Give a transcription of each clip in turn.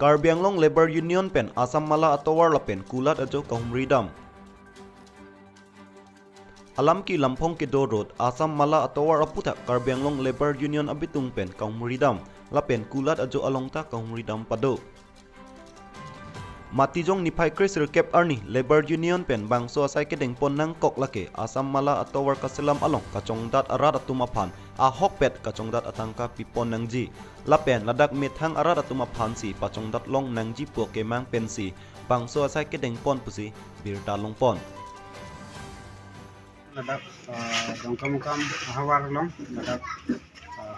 Karbi Anglong Labor Union pen Asam Mala Atowar lapen kulat ajo kahumridam. Alam ki lampong ki dorot Asam Mala Atowar aputak Karbi Anglong Labor Union abitung pen kahumridam lapen kulat ajo alongta kahumridam pado. Matijong nipai Chris Rekep Arni Labor Union pen bangso asai kedeng pon nang kok lake Asam Mala Atowar kaselam along kacongdat arat atumapan ahok pet kacongdat atangka pipon nangji lapen ladak methang arat atumapan si pacongdat long nangji po kemang pensi bangso asai kedeng pon pusi bir dalong pon ladak dongkam hawar long ladak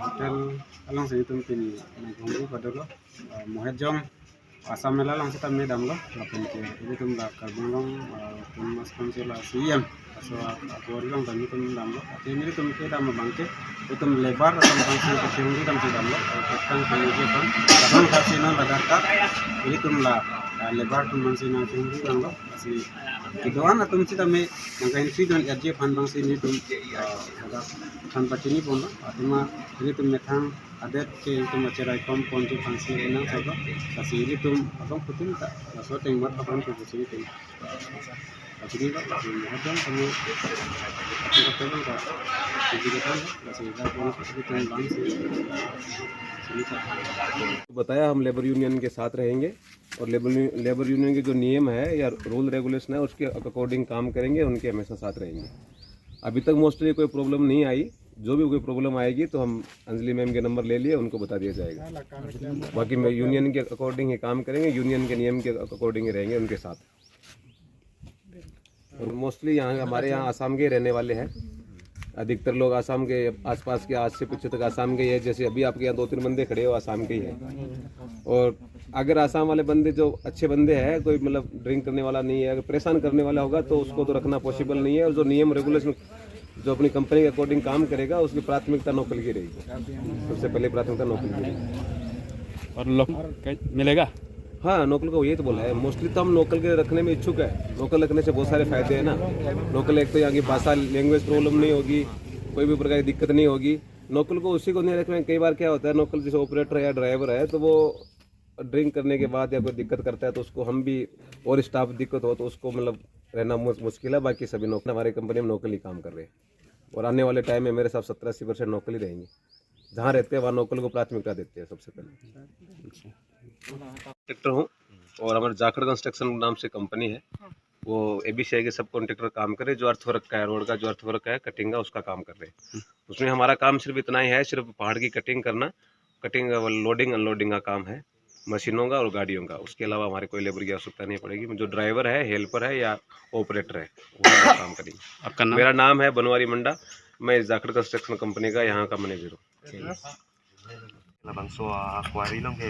hotel along seitum pin nangkonggu padolo mohejong Asam Mela lang kita medam lo lapen ke ini tum la karbong tum mas konsela siam so aku long tani tum dam lo ini tum ke dam bangke tum lebar atau bangke ke tinggi dam dam lo kan ke je kan kadang kasina ladaka ini tum la lebar tum mansina tinggi dam lo asi kidoan atum kita me nangkain sidon aje pan bangsi ini tum ada kan pacini pon lo atuma ini tum metang adet ke itu macerai kompon tu fungsi enang saja kasih ini tum abang putin tak masuk tengok abang tu sini tu kasih ni tak abang kamu kita kan tak jadi kan kasih dah pun kasih tu bang sini बताया हम labour union के साथ रहेंगे और labour union के जो नियम है या रूल रेगुलेशन है उसके अकॉर्डिंग काम करेंगे, उनके हमेशा साथ रहेंगे। अभी तक मोस्टली कोई प्रॉब्लम नहीं आई, जो भी कोई प्रॉब्लम आएगी तो हम अंजलि मैम के नंबर ले लिए, उनको बता दिया जाएगा। बाकी मैं यूनियन के अकॉर्डिंग ही काम करेंगे, यूनियन के नियम के अकॉर्डिंग ही रहेंगे उनके साथ। और मोस्टली यहाँ हमारे यहाँ आसाम के रहने वाले हैं, अधिकतर लोग आसाम के आसपास के 80 से 50 तक आसाम के ही है। जैसे अभी आपके यहाँ 2-3 बंदे खड़े हो आसाम के ही हैं। और अगर आसाम वाले बंदे जो अच्छे बंदे हैं, कोई मतलब ड्रिंक करने वाला नहीं है, अगर परेशान करने वाला होगा तो उसको तो रखना पॉसिबल नहीं है। और जो नियम रेगुलेशन जो अपनी कंपनी के अकॉर्डिंग काम करेगा उसकी प्राथमिकता नौकरी की रहेगी, सबसे पहले प्राथमिकता नौकरी की रहेगी। और लोग मिलेगा? हाँ, नौकल को यही तो बोला है। मोस्टली तो हम नौकल के रखने में इच्छुक है। नौकल रखने से बहुत सारे फायदे हैं ना। नौकल एक तो यहाँ की भाषा लैंग्वेज प्रॉब्लम नहीं होगी, कोई भी प्रकार की दिक्कत नहीं होगी। नौकल को उसी को नहीं रखने में कई बार क्या होता है, नौकल जैसे ऑपरेटर है या ड्राइवर है तो वो ड्रिंक करने के बाद या कोई दिक्कत करता है तो उसको हम भी और स्टाफ दिक्कत हो तो उसको मतलब रहना मुश्किल है। बाकी सभी नौकल हमारी कंपनी में नौकल ही काम कर रहे हैं और आने वाले टाइम में मेरे साथ 70-80% नौकल ही रहेंगे। जहाँ रहते हैं वहाँ नौकल को प्राथमिकता देते हैं सबसे पहले। कॉन्ट्रैक्टर हूँ और हमारे जाखड़ कंस्ट्रक्शन नाम से कंपनी है, वो ABCI के सब कॉन्ट्रैक्टर काम करे। जो अर्थवर्क का है, रोड का जो अर्थवर्क है, कटिंग का, उसका काम कर रहे हैं। उसमें हमारा काम सिर्फ इतना ही है, सिर्फ पहाड़ की कटिंग करना, कटिंग लोडिंग अनलोडिंग का काम है, मशीनों का और गाड़ियों का। उसके अलावा हमारे कोई लेबर की आवश्यकता नहीं पड़ेगी। जो ड्राइवर है, हेल्पर है या ऑपरेटर है वो काम करेंगे। आपका नाम? मेरा नाम है बनवारी मंडा, मैं जाखड़ कंस्ट्रक्शन कंपनी का यहाँ का मैनेजर हूँ। Bangso kuari long ke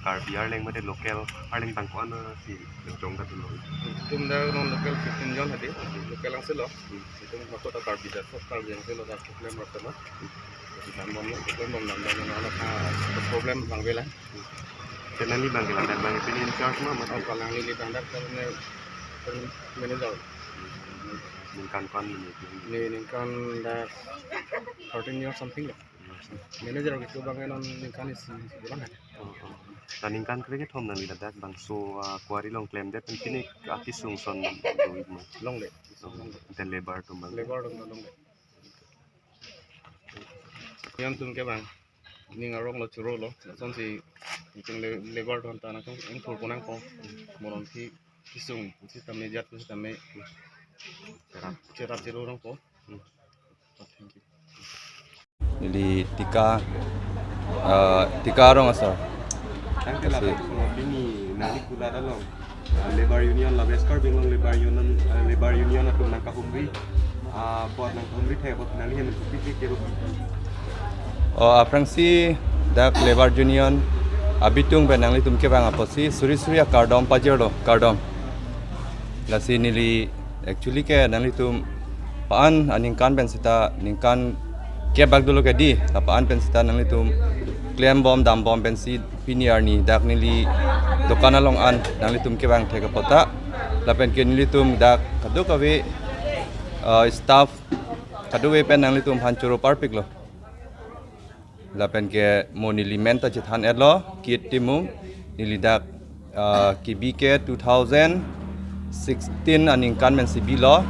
Karbi Arleng made local Arleng tangkuan si jong ka tulo. tum da non local 15 jon hadi local ang selo tum makot ta Karbi da so Karbi ang selo da problem ratama dan mon problem nam da na ka problem bang vela Kenan ni bang dan bang pin in charge ma au kalang ni bandar karne manager kan kan ni kan da 13 years something manager gitu bang non ni kan is bulan ada Taningkan kerja thom nang lidat bangso kuari long claim that pin ati sung son do mo long le the labor to bang labor long le yang tum ke bang ni ngarong lo churo lo son si ting labor don ta na ko en thur konang ko moron ki kisung si tamne jat si tamne cerap jero rong ko thank you Jadi tika orang asal. Tangke la ini nali kula dalong labor union la beskar binglong labor union atau nang kahumri buat nang kahumri the buat nali hen kupi ke ro Aprang si dak labor union abitung benang li tumke bang apa si suri kardom pajero kardom. Lasi nili actually ke nang li tum paan aningkan ben sita ningkan ke bag dulu ke di tapaan pensita nang litum claim bom dam bom pensi piniar ni dak nili dokana long an nang litum ke bang theka pota lapen ke nilitum dak kadu kawe staff kadu we pen nang litum hanchuro parpik lo lapen ke monili menta chithan edlo kit timum nili dak kibi ke 2016 aningkan men sibi lo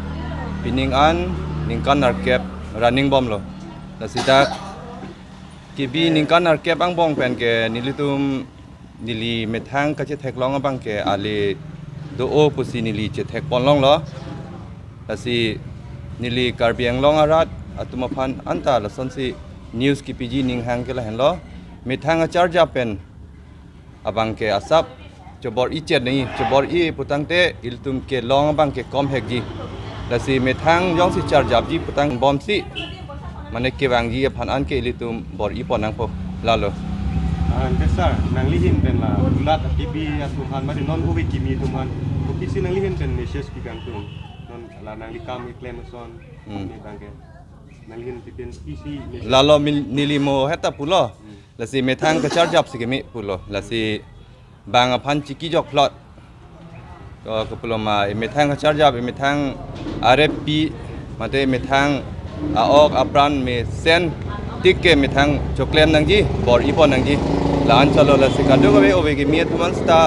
pining an ningkan narkep running bomb lo la sidak kibi ningkan narkep ang bong pen ke nilitum nili methang ka che thek long bang ke ali do o pusi nili che thek pon long lo la si nili karbiang long arat atuma phan anta la son si news ki pg ning hang ke la hen lo methang a charge pen abang ke asap chobor i chet nei chobor i putang te iltum ke long bang ke kom hek ji la si methang yong si charge ab ji putang bom si mane ke bang ji phan an ke ilitum bor i ponang po lalo besar nang lihin pen la ulat tibi atuhan mari non ubi kimi tuman bukisi nang lihin pen message ki gantung non la nang likam iklen son ni bangke nang lihin pipen isi lalo nilimo heta pulo la si methang ka charge up sikemi pulo la si bang phan chiki jok plot ko pulo ma methang ka charge up methang rfp mate methang aok apran me sen tik ke methang choklem nang ji bor ipon nang ji lan chalo la si kadu ko be obe ki mi tuman sta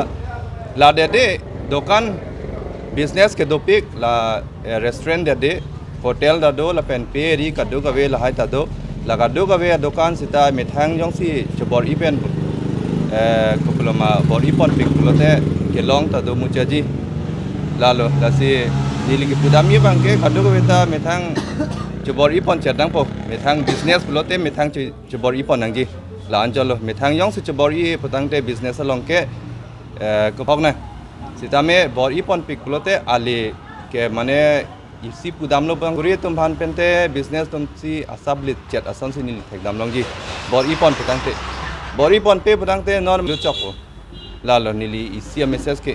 la de dokan business ke dopik la restaurant de hotel da do la pen peri kadu ka be la hai ta do la kadu ka be dokan sita methang jong si chobor ipen kuploma bor ipon pik pulote ke long ta do muchaji lalo la si dili ki pudami bangke kadu ka beta methang chobor ipon chadang po methang business pulote methang chobor ipon nang ji la anjalo methang yong si chobor i putang te business along ke ko pok na sita me bor ipon pik pulote ali ke mane isi pudam lo bang kuri tum phan pente business tum si asablit chat asan si nil thek dam long ji bor ipon putang te non lu chok la lo nili isi message ke